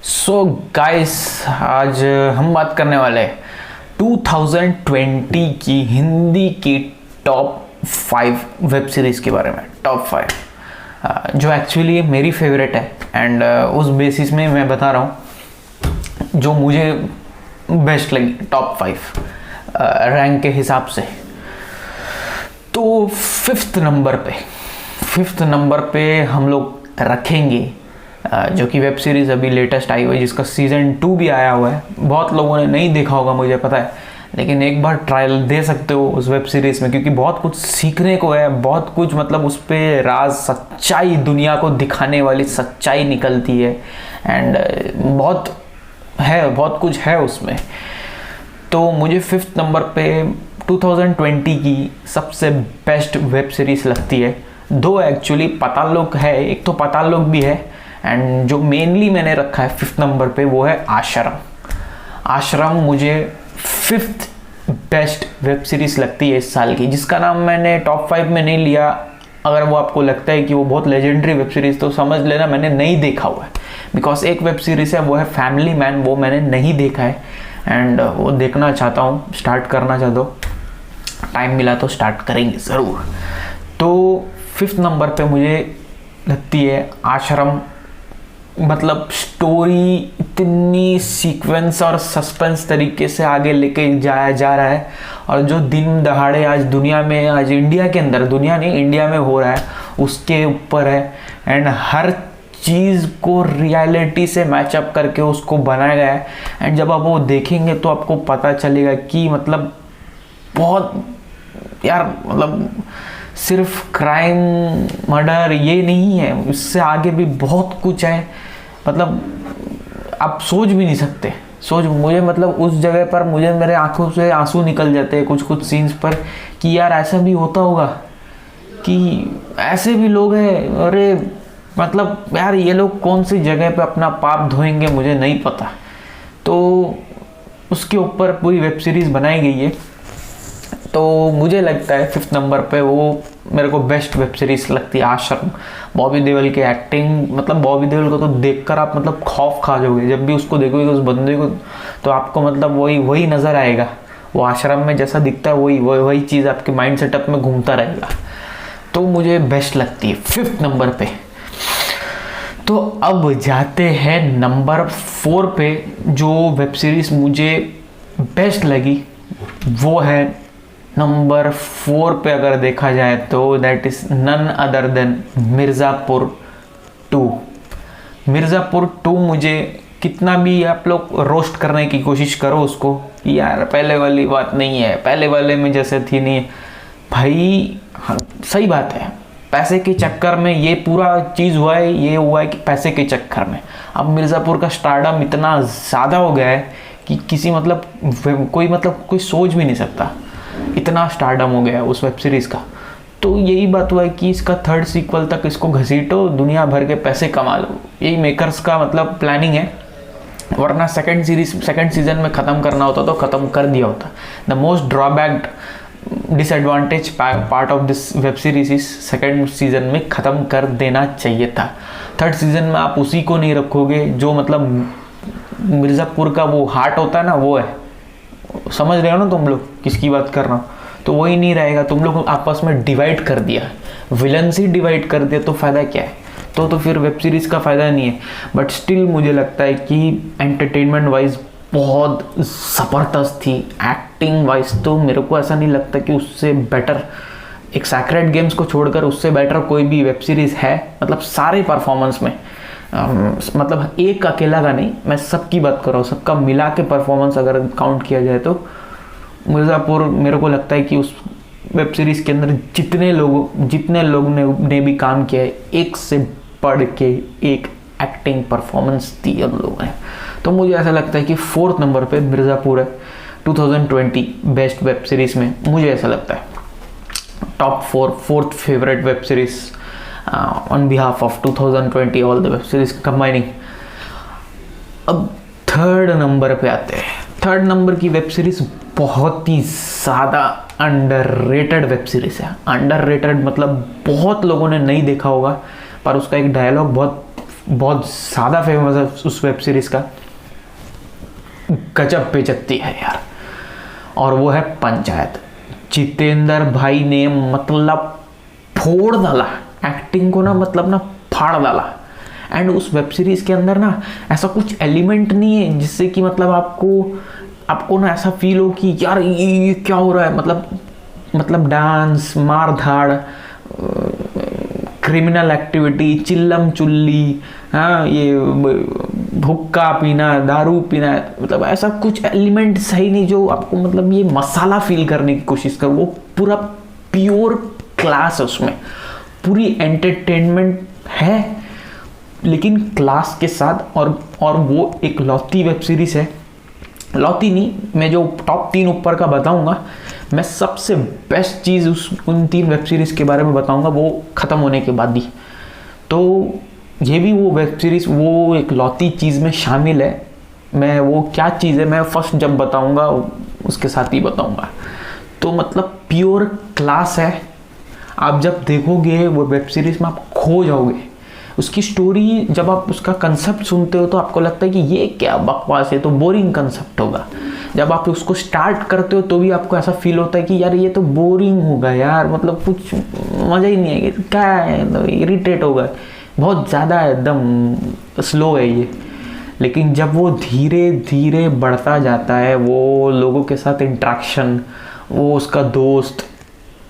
So guys, आज हम बात करने वाले हैं 2020 की हिंदी की टॉप 5 वेब सीरीज़ के बारे में। टॉप 5 जो एक्चुअली मेरी फेवरेट है एंड उस बेसिस में मैं बता रहा हूँ जो मुझे बेस्ट लगी टॉप 5 रैंक के हिसाब से। तो फिफ्थ नंबर पे हम लोग रखेंगे जो कि वेब सीरीज़ अभी लेटेस्ट आई हुई है जिसका सीज़न 2 भी आया हुआ है। बहुत लोगों ने नहीं देखा होगा मुझे पता है, लेकिन एक बार ट्रायल दे सकते हो उस वेब सीरीज़ में, क्योंकि बहुत कुछ सीखने को है। बहुत कुछ मतलब उस पर राज सच्चाई, दुनिया को दिखाने वाली सच्चाई निकलती है एंड बहुत कुछ है उसमें। तो मुझे फिफ्थ नंबर पे 2020 की सबसे बेस्ट वेब सीरीज़ लगती है। दो एक्चुअली पाताल लोक है, एक तो पाताल लोक भी है एंड जो मेनली मैंने रखा है फिफ्थ नंबर पे वो है आश्रम मुझे फिफ्थ बेस्ट वेब सीरीज़ लगती है इस साल की, जिसका नाम मैंने टॉप 5 में नहीं लिया। अगर वो आपको लगता है कि वो बहुत लेजेंडरी वेब सीरीज़ तो समझ लेना मैंने नहीं देखा हुआ है। बिकॉज एक वेब सीरीज़ है वो है फैमिली मैन, वो मैंने नहीं देखा है एंड वो देखना चाहता हूँ, स्टार्ट करना चाहता हूँ। टाइम मिला तो स्टार्ट करेंगे ज़रूर। तो फिफ्थ नंबर पे मुझे लगती है आश्रम। मतलब स्टोरी इतनी सीक्वेंस और सस्पेंस तरीके से आगे लेके जाया जा रहा है, और जो दिन दहाड़े आज दुनिया में, आज इंडिया के अंदर, दुनिया नहीं इंडिया में हो रहा है उसके ऊपर है एंड हर चीज़ को रियलिटी से मैचअप करके उसको बनाया गया है। एंड जब आप वो देखेंगे तो आपको पता चलेगा कि मतलब बहुत यार, मतलब सिर्फ क्राइम मर्डर ये नहीं है, इससे आगे भी बहुत कुछ है। मतलब आप सोच भी नहीं सकते। मुझे मतलब उस जगह पर मुझे मेरे आंखों से आंसू निकल जाते हैं कुछ सीन्स पर कि यार ऐसा भी होता होगा, कि ऐसे भी लोग हैं। अरे मतलब यार ये लोग कौन सी जगह पे अपना पाप धोएंगे मुझे नहीं पता। तो उसके ऊपर पूरी वेब सीरीज़ बनाई गई है। तो मुझे लगता है फिफ्थ नंबर पे वो मेरे को बेस्ट वेब सीरीज़ लगती है आश्रम। बॉबी देओल की एक्टिंग, मतलब बॉबी देओल को तो देखकर आप मतलब खौफ खा जाओगे। जब भी उसको देखोगे उस बंदे को तो आपको मतलब वही नज़र आएगा। वो आश्रम में जैसा दिखता है वही चीज़ आपके माइंड सेटअप में घूमता रहेगा। तो मुझे बेस्ट लगती है फिफ्थ नंबर पे। तो अब जाते हैं नंबर 4 पे। जो वेब सीरीज़ मुझे बेस्ट लगी वो है नंबर 4 पे, अगर देखा जाए तो that is none other than Mirzapur 2। मुझे कितना भी आप लोग रोस्ट करने की कोशिश करो उसको कि यार पहले वाली बात नहीं है, पहले वाले में जैसे थी नहीं है भाई। हाँ, सही बात है। पैसे के चक्कर में ये पूरा चीज़ हुआ है, ये हुआ है कि पैसे के चक्कर में अब मिर्ज़ापुर का स्टारडम इतना ज़्यादा हो गया है कि कोई सोच भी नहीं सकता, इतना स्टारडम हो गया है उस वेब सीरीज़ का। तो यही बात हुआ है कि इसका थर्ड सीक्वल तक इसको घसीटो, दुनिया भर के पैसे कमा लो। यही मेकर्स का मतलब प्लानिंग है, वरना सेकंड सीजन में ख़त्म करना होता तो ख़त्म कर दिया होता। The most drawback disadvantage part of this web series is second season में ख़त्म कर देना चाहिए था। थर्ड सीजन में आप उसी को नहीं रखोगे जो मतलब मिर्ज़ापुर का वो हार्ट होता है ना, वो है। समझ रहे हो ना तुम लोग किसकी बात कर रहा हूँ? तो वही नहीं रहेगा। तुम लोग आपस में डिवाइड कर दिया, विलन्स ही डिवाइड कर दिया, तो फ़ायदा क्या है? तो फिर वेब सीरीज़ का फ़ायदा नहीं है। बट स्टिल मुझे लगता है कि एंटरटेनमेंट वाइज बहुत ज़बरदस्त थी। एक्टिंग वाइज तो मेरे को ऐसा नहीं लगता कि उससे बेटर, एक सैक्रेड गेम्स को छोड़कर उससे बेटर कोई भी वेब सीरीज़ है। मतलब सारे परफॉर्मेंस में, मतलब एक अकेला का नहीं, मैं सबकी बात कर रहा हूँ, सबका मिला के परफॉर्मेंस अगर काउंट किया जाए तो मिर्ज़ापुर मेरे को लगता है कि उस वेब सीरीज़ के अंदर जितने लोगों ने भी काम किया है, एक से बढ़ के एक एक्टिंग परफॉर्मेंस दी उन लोगों ने। तो मुझे ऐसा लगता है कि फोर्थ नंबर पे मिर्ज़ापुर है 2020 बेस्ट वेब सीरीज़ में। मुझे ऐसा लगता है top fourth favourite web series on behalf of 2020 all the web series combining। अब थर्ड नंबर पे आते हैं। थर्ड नंबर की वेब सीरीज बहुत ही ज़्यादा अंडररेटेड वेब सीरीज है। अंडररेटेड मतलब बहुत लोगों ने नहीं देखा होगा, पर उसका एक डायलॉग बहुत बहुत ज़्यादा फेमस है उस वेब सीरीज़ का, गजब बेइज्जती है यार। और वो है पंचायत। जितेंद्र भाई ने मतलब फोड़ डाला एक्टिंग को ना, मतलब ना फाड़ डाला। एंड उस वेब सीरीज़ के अंदर ना ऐसा कुछ एलिमेंट नहीं है जिससे कि मतलब आपको ना ऐसा फील हो कि यार ये क्या हो रहा है। मतलब डांस, मार धाड़, क्रिमिनल एक्टिविटी, चिल्लम चुल्ली, हाँ ये हुक्का पीना, दारू पीना, मतलब ऐसा कुछ एलिमेंट सही नहीं जो आपको मतलब ये मसाला फील करने की कोशिश करो। वो पूरा प्योर क्लास है, उसमें पूरी एंटरटेनमेंट है लेकिन क्लास के साथ। और वो एक लौती वेब सीरीज़ है, लौती नहीं, मैं जो टॉप 3 ऊपर का बताऊंगा, मैं सबसे बेस्ट चीज़ उन 3 वेब सीरीज़ के बारे में बताऊंगा वो ख़त्म होने के बाद ही। तो ये भी वो वेब सीरीज़ वो एक लौती चीज़ में शामिल है। मैं वो क्या चीज़ है मैं फर्स्ट जब बताऊंगा उसके साथ ही बताऊंगा। तो मतलब प्योर क्लास है। आप जब देखोगे वो वेब सीरीज़ में आप खो जाओगे। उसकी स्टोरी जब आप उसका कंसेप्ट सुनते हो तो आपको लगता है कि ये क्या बकवास है, तो बोरिंग कंसेप्ट होगा। जब आप उसको स्टार्ट करते हो तो भी आपको ऐसा फील होता है कि यार ये तो बोरिंग होगा यार, मतलब कुछ मज़ा ही नहीं आएगा, क्या है, तो इरिटेट होगा, बहुत ज़्यादा एकदम स्लो है ये। लेकिन जब वो धीरे धीरे बढ़ता जाता है, वो लोगों के साथ इंट्रैक्शन, वो उसका दोस्त,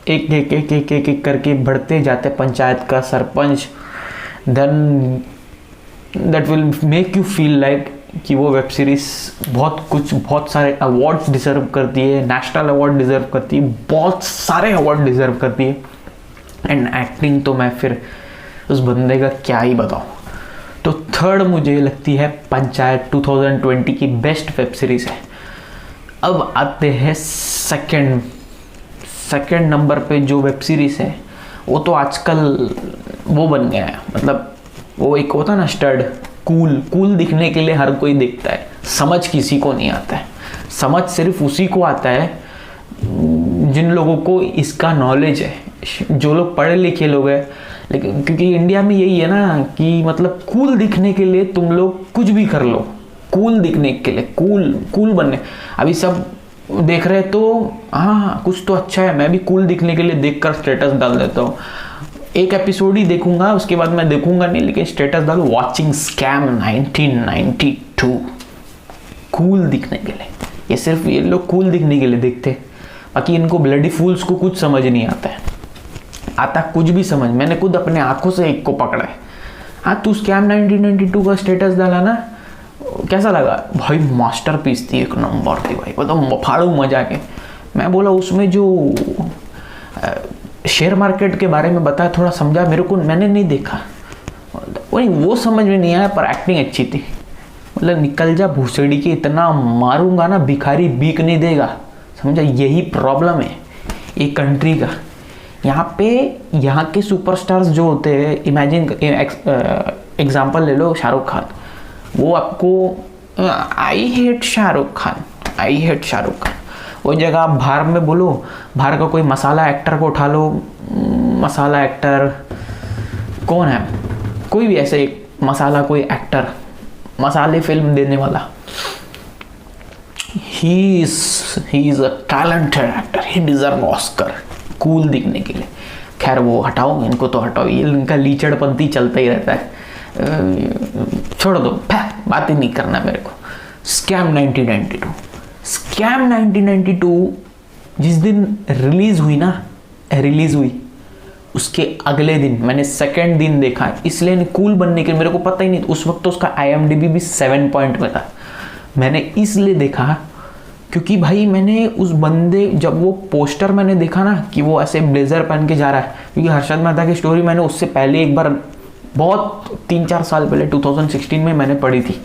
एक एक एक एक एक एक करके बढ़ते जाते, पंचायत का sarpanch, then that will make you feel like कि वो वेब सीरीज़ बहुत सारे अवार्ड्स डिज़र्व करती है, नेशनल अवार्ड डिज़र्व करती है, बहुत सारे अवार्ड डिज़र्व करती है। एंड एक्टिंग तो मैं फिर उस बंदे का क्या ही बताऊँ। तो थर्ड मुझे लगती है पंचायत 2020 की बेस्ट वेब सीरीज़ है। अब आते हैं सेकंड नंबर पे जो वेब सीरीज़ है, वो तो आजकल वो बन गया है, मतलब वो एक होता ना स्टड, कूल दिखने के लिए हर कोई देखता है, समझ किसी को नहीं आता है। समझ सिर्फ उसी को आता है जिन लोगों को इसका नॉलेज है, जो लोग पढ़े लिखे लोग हैं। लेकिन क्योंकि इंडिया में यही है ना कि मतलब कूल दिखने के लिए तुम लोग कुछ भी कर लो, कूल दिखने के लिए, कूल बनने। अभी सब देख रहे तो हाँ कुछ तो अच्छा है, मैं भी कूल दिखने के लिए देखकर स्टेटस डाल देता हूँ। एक एपिसोड ही देखूंगा, उसके बाद मैं देखूंगा नहीं, लेकिन स्टेटस डालो वॉचिंग स्कैम 1992, कूल दिखने के लिए। ये सिर्फ ये लोग कूल दिखने के लिए देखते हैं, बाकी इनको ब्लडी फूल्स को कुछ समझ नहीं आता कुछ भी समझ। मैंने खुद अपने आंखों से एक को पकड़ा है। हाँ तू स्कैम 1992 का स्टेटस डाला ना, कैसा लगा भाई? मास्टरपीस थी, एक नंबर थी भाई, मतलब फाड़ू मजा के। मैं बोला उसमें जो शेयर मार्केट के बारे में बताया, थोड़ा समझा मेरे को, मैंने नहीं देखा वही, वो समझ में नहीं आया, पर एक्टिंग अच्छी थी। मतलब निकल जा भूसड़ी के, इतना मारूंगा ना भिखारी बीक नहीं देगा, समझा? यही प्रॉब्लम है ये कंट्री का। यहाँ के सुपरस्टार्स जो होते हैं, इमेजिन एग्जांपल ले लो शाहरुख खान, वो आपको आई हेट शाहरुख खान, वो जगह आप बाहर में बोलो, बाहर का कोई मसाला एक्टर को उठा लो, मसाला एक्टर कौन है, कोई भी ऐसे मसाला कोई एक्टर, मसाले फिल्म देने वाला, he is a talented actor, he deserve Oscar cool दिखने के लिए। खैर वो हटाओ, इनको तो हटाओ, ये इनका लीचड़पंती चलता ही रहता है, छोड़ दो, बात ही नहीं करना मेरे को। स्कैम 1992 जिस दिन रिलीज हुई उसके अगले दिन मैंने सेकंड दिन देखा, इसलिए कूल बनने के मेरे को पता ही नहीं, उस वक्त तो उसका IMDb भी 7 पॉइंट में था। मैंने इसलिए देखा क्योंकि भाई मैंने उस बंदे, जब वो पोस्टर मैंने देखा ना कि वो ऐसे ब्लेजर पहन के जा रहा है, क्योंकि हर्षद मेहता की स्टोरी मैंने उससे पहले एक बार बहुत 3-4 साल पहले 2016 में मैंने पढ़ी थी।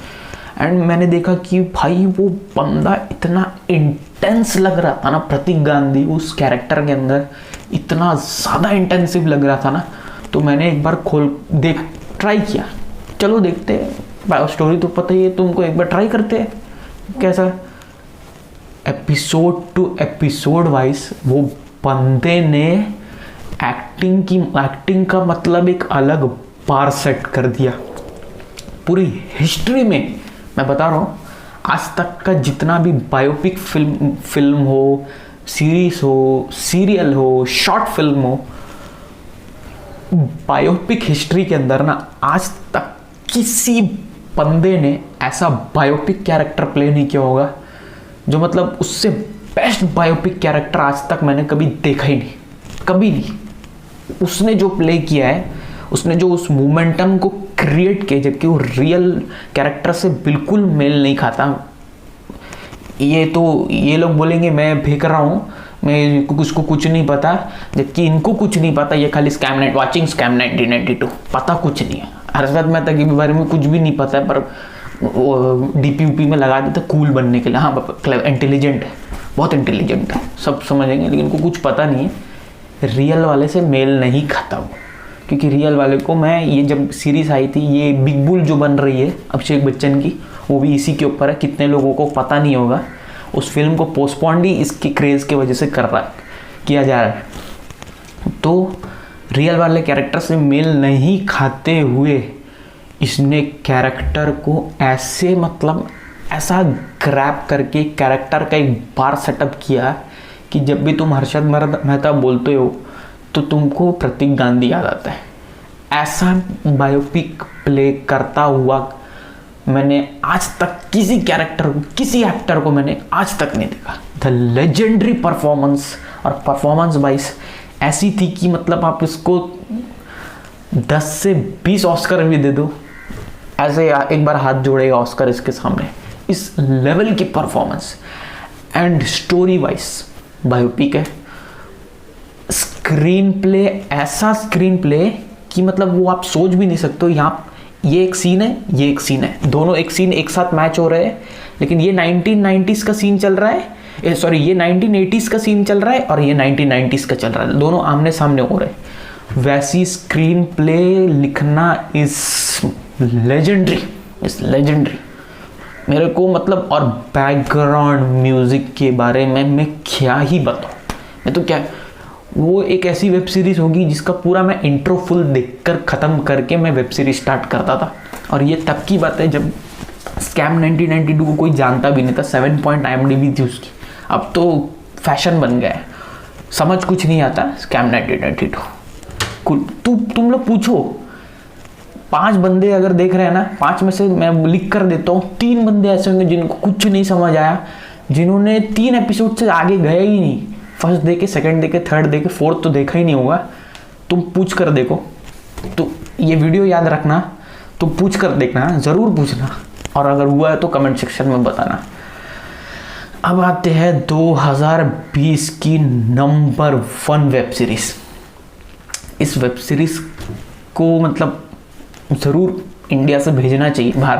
एंड मैंने देखा कि भाई वो बंदा इतना इंटेंस लग रहा था ना, प्रतीक गांधी उस कैरेक्टर के अंदर इतना ज़्यादा इंटेंसिव लग रहा था ना, तो मैंने एक बार ट्राई किया, चलो देखते हैं, स्टोरी तो पता ही है तुमको, एक बार ट्राई करते हैं कैसा। एपिसोड टू एपिसोड वाइज वो बंदे ने एक्टिंग का मतलब एक अलग बार सेट कर दिया। पूरी हिस्ट्री में मैं बता रहा हूँ, आज तक का जितना भी बायोपिक फिल्म हो, सीरीज हो, सीरियल हो, शॉर्ट फिल्म हो, बायोपिक हिस्ट्री के अंदर ना आज तक किसी बंदे ने ऐसा बायोपिक कैरेक्टर प्ले नहीं किया होगा जो मतलब उससे बेस्ट बायोपिक कैरेक्टर आज तक मैंने कभी देखा ही नहीं, कभी नहीं। उसने जो प्ले किया है, उसने जो उस मोमेंटम को क्रिएट किया, जबकि वो रियल कैरेक्टर से बिल्कुल मेल नहीं खाता। ये लोग बोलेंगे मैं फेंक रहा हूँ, मैं उसको कुछ नहीं पता, जबकि इनको कुछ नहीं पता। ये खाली वाचिंग स्कैम 1992, पता कुछ नहीं है। हर्षद मेहता के बारे में कुछ भी नहीं पता है, पर DP में लगा देता कूल बनने के लिए। हाँ, इंटेलिजेंट है, बहुत इंटेलिजेंट है, सब समझेंगे, लेकिन इनको कुछ पता नहीं है। रियल वाले से मेल नहीं खाता वो, क्योंकि रियल वाले को मैं, ये जब सीरीज आई थी ये बिग बुल जो बन रही है अभिषेक बच्चन की, वो भी इसी के ऊपर है। कितने लोगों को पता नहीं होगा, उस फिल्म को पोस्टपोन्ड ही इसकी क्रेज़ की वजह से किया जा रहा है। तो रियल वाले कैरेक्टर से मेल नहीं खाते हुए इसने कैरेक्टर को ऐसे मतलब ऐसा ग्रैब करके कैरेक्टर का एक बार सेटअप किया कि जब भी तुम हर्षद मेहता बोलते हो तो तुमको प्रतीक गांधी याद आता है। ऐसा बायोपिक प्ले करता हुआ मैंने आज तक किसी कैरेक्टर को, किसी एक्टर को मैंने आज तक नहीं देखा। द लेजेंडरी परफॉर्मेंस, और परफॉर्मेंस वाइज ऐसी थी कि मतलब आप इसको 10 से 20 ऑस्कर भी दे दो, ऐसे एक बार हाथ जोड़ेगा ऑस्कर इसके सामने, इस लेवल की performance. And story wise biopic है, स्क्रीन प्ले, ऐसा स्क्रीन प्ले कि मतलब वो आप सोच भी नहीं सकते हो। यहाँ ये एक सीन है, ये एक सीन है, दोनों एक सीन एक साथ मैच हो रहे हैं, लेकिन ये 1990s का सीन चल रहा है, सॉरी ये 1980s का सीन चल रहा है और ये 1990s का चल रहा है, दोनों आमने सामने हो रहे हैं। वैसी स्क्रीन प्ले लिखना इज लेजेंडरी, मेरे को मतलब। और बैकग्राउंड म्यूजिक के बारे में मैं क्या ही बताऊं, मैं तो क्या, वो एक ऐसी वेब सीरीज होगी जिसका पूरा मैं इंट्रो फुल देखकर ख़त्म करके मैं वेब सीरीज स्टार्ट करता था। और ये तब की बात है जब स्कैम 1992 को कोई जानता भी नहीं था, 7 पॉइंट IMDb थी उसकी। अब तो फैशन बन गया है, समझ कुछ नहीं आता स्कैम 1992। तुम लोग पूछो, 5 बंदे अगर देख रहे हैं ना, 5 में से मैं लिख कर देता हूँ 3 बंदे ऐसे होंगे जिनको कुछ नहीं समझ आया, जिन्होंने 3 एपिसोड से आगे गए ही नहीं। फर्स्ट देखे, सेकंड देखे, थर्ड देखे, फोर्थ तो देखा ही नहीं होगा। तुम पूछ कर देखो, तो ये वीडियो याद रखना, तुम पूछ कर देखना, ज़रूर पूछना, और अगर हुआ है तो कमेंट सेक्शन में बताना। अब आते हैं 2020 की नंबर 1 वेब सीरीज। इस वेब सीरीज को मतलब ज़रूर इंडिया से भेजना चाहिए बाहर,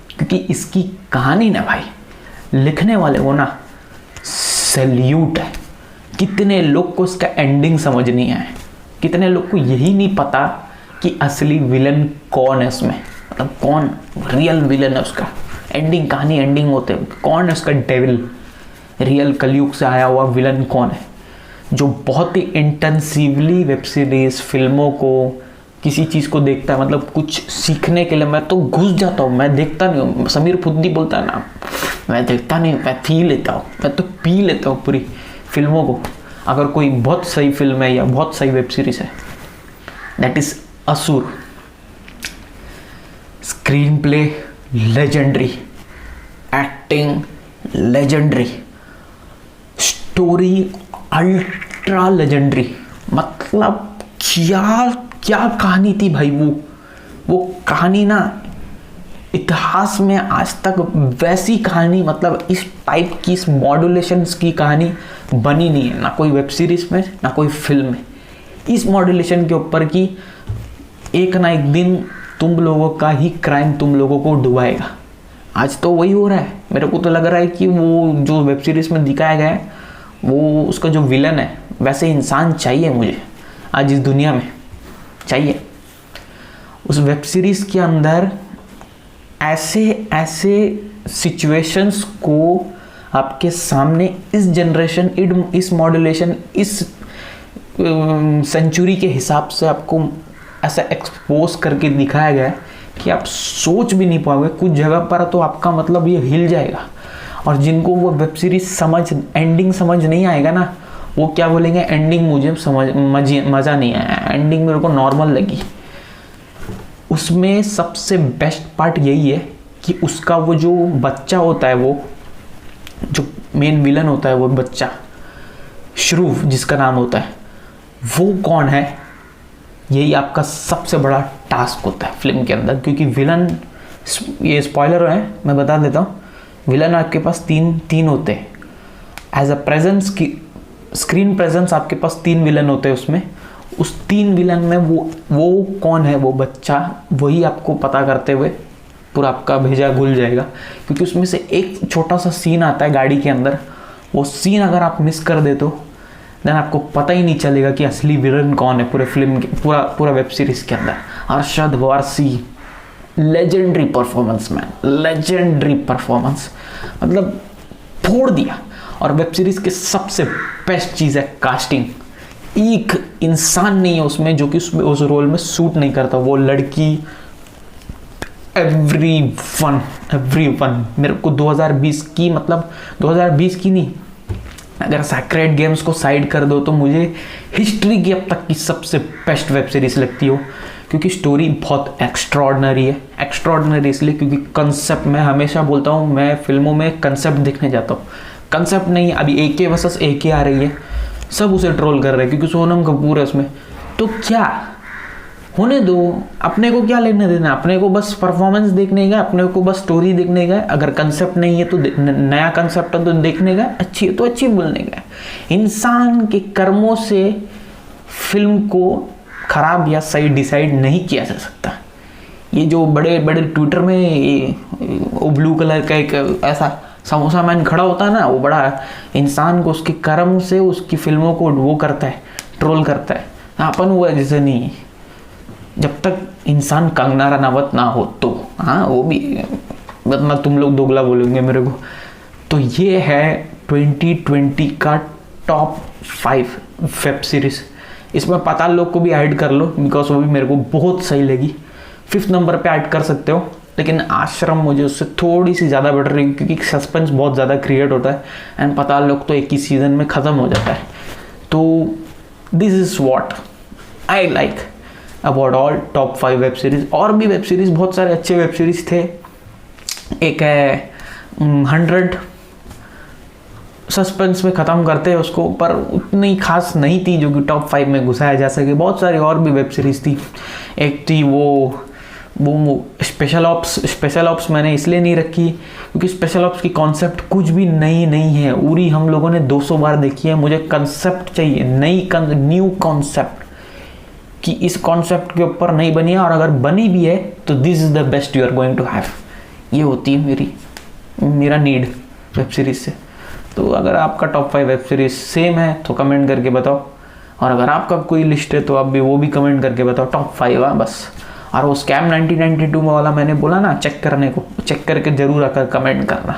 क्योंकि इसकी कहानी ना भाई, लिखने वाले वो ना सैल्यूट है। कितने लोग को इसका एंडिंग समझ नहीं आया, कितने लोग को यही नहीं पता कि असली विलन कौन है उसमें, मतलब कौन रियल विलन है उसका। एंडिंग, कहानी एंडिंग होते हैं, कौन है उसका डेविल, रियल कलयुग से आया हुआ विलन कौन है, जो बहुत ही इंटेंसिवली वेब सीरीज, फिल्मों को, किसी चीज़ को देखता है। मतलब कुछ सीखने के लिए मैं तो घुस जाता हूँ, मैं देखता नहीं हूँ। समीर खुद ही बोलता है ना, मैं देखता नहीं, मैं पी लेता हूँ, मैं तो पी लेता हूँ पूरी फिल्मों को। अगर कोई बहुत सही फिल्म है या बहुत सही वेब सीरीज है, दैट इज असुर। Screen play legendary, acting legendary, story ultra legendary. मतलब क्या कहानी थी भाई, वो कहानी ना इतिहास में आज तक वैसी कहानी, मतलब इस टाइप की, इस मॉड्यूलेशंस की कहानी बनी नहीं है, ना कोई वेब सीरीज में, ना कोई फिल्म में। इस मॉड्यूलेशन के ऊपर की एक ना एक दिन तुम लोगों का ही क्राइम तुम लोगों को डुबाएगा। आज तो वही हो रहा है। मेरे को तो लग रहा है कि वो जो वेब सीरीज में दिखाया गया है, वो उसका जो विलन है, वैसे इंसान चाहिए मुझे आज इस दुनिया में, चाहिए। उस वेब सीरीज के अंदर ऐसे सिचुएशंस को आपके सामने इस जनरेशन, इस मॉड्यूलेशन, इस सेंचुरी के हिसाब से आपको ऐसा एक्सपोज करके दिखाया गया है कि आप सोच भी नहीं पाओगे। कुछ जगह पर तो आपका मतलब ये हिल जाएगा। और जिनको वो वेब सीरीज एंडिंग समझ नहीं आएगा ना, वो क्या बोलेंगे, एंडिंग मुझे मज़ा नहीं आया, एंडिंग मेरे को नॉर्मल लगी। उसमें सबसे बेस्ट पार्ट यही है कि उसका वो जो बच्चा होता है, वो जो मेन विलन होता है, वो बच्चा श्रूव जिसका नाम होता है, वो कौन है, यही आपका सबसे बड़ा टास्क होता है फिल्म के अंदर। क्योंकि विलन, ये स्पॉइलर है मैं बता देता हूँ, विलन आपके पास तीन होते हैं। एज अ प्रेजेंस की स्क्रीन प्रेजेंस आपके पास 3 विलन होते हैं। उसमें उस 3 विलन में वो कौन है, वो बच्चा, वही आपको पता करते हुए पूरा आपका भेजा घुल जाएगा। क्योंकि उसमें से एक छोटा सा सीन आता है गाड़ी के अंदर, वो सीन अगर आप मिस कर दे तो देन आपको पता ही नहीं चलेगा कि असली विलन कौन है पूरे फिल्म के, पूरा वेब सीरीज के अंदर। Arshad Warsi, legendary performance man, legendary performance, मतलब फोड़ दिया। और वेब सीरीज के सबसे बेस्ट चीज़ है कास्टिंग। एक इंसान नहीं है उसमें जो कि उस रोल में सूट नहीं करता। वो लड़की, एवरीवन मेरे को 2020 की, मतलब 2020 की नहीं, अगर सैक्रेड गेम्स को साइड कर दो तो मुझे हिस्ट्री की अब तक की सबसे बेस्ट वेब सीरीज लगती हो। क्योंकि स्टोरी बहुत एक्स्ट्रॉर्डनरी है। एक्स्ट्रॉर्डनरी इसलिए क्योंकि कंसेप्ट, मैं हमेशा बोलता हूँ, मैं फिल्मों में कंसेप्ट देखने जाता हूँ। कंसेप्ट नहीं, अभी AK वर्सेस AK आ रही है, सब उसे ट्रोल कर रहे हैं क्योंकि सोनम कपूर है उसमें। तो क्या होने दो, अपने को क्या लेने देना, अपने को बस परफॉर्मेंस देखने का, अपने को बस स्टोरी देखने का। अगर कंसेप्ट नहीं है तो नया कंसेप्ट है तो देखने का, अच्छी है तो अच्छी बोलने का। इंसान के कर्मों से फिल्म को खराब या सही डिसाइड नहीं किया जा सकता। ये जो बड़े बड़े ट्विटर में वो ब्लू कलर का एक ऐसा समोसा मैन खड़ा होता है ना, वो बड़ा इंसान को उसके कर्म से उसकी फिल्मों को वो करता है, ट्रोल करता है। अपन हुआ जैसे नहीं, जब तक इंसान कंगना रनावत ना हो तो, हाँ वो भी, मतलब तुम लोग दोगला बोलेंगे मेरे को। तो ये है 2020 का टॉप 5 वेब सीरीज। इसमें पाताल लोक को भी ऐड कर लो बिकॉज वो भी मेरे को बहुत सही लगी। 5th नंबर पे ऐड कर सकते हो, लेकिन आश्रम मुझे उससे थोड़ी सी ज़्यादा बेटर रही क्योंकि सस्पेंस बहुत ज़्यादा क्रिएट होता है एंड पाताल लोक तो एक ही सीज़न में ख़त्म हो जाता है। तो this is what I like about all top 5 web series. और भी वेब सीरीज, बहुत सारे अच्छे वेब सीरीज थे। एक है 100, सस्पेंस में ख़त्म करते हैं उसको, पर उतनी खास नहीं थी जो कि टॉप 5 में घुसाया जा सके। बहुत सारी और भी वेब सीरीज थी। एक थी वो स्पेशल ऑप्स मैंने इसलिए नहीं रखी क्योंकि स्पेशल ऑप्स की कॉन्सेप्ट कुछ भी नई नहीं है। उरी हम लोगों ने 200 बार देखी है। मुझे कंसेप्ट चाहिए, न्यू कॉन्सेप्ट, कि इस कॉन्सेप्ट के ऊपर नहीं बनी है, और अगर बनी भी है तो this is the best you are going to have. ये होती है मेरा नीड वेब सीरीज से। तो अगर आपका टॉप 5 वेब सीरीज सेम है तो कमेंट करके बताओ, और अगर आपका कोई लिस्ट है तो आप भी वो भी कमेंट करके बताओ। टॉप 5 बस। और वो स्कैम 1992 वाला मैंने बोला ना, चेक करने को, चेक करके ज़रूर आकर कमेंट करना।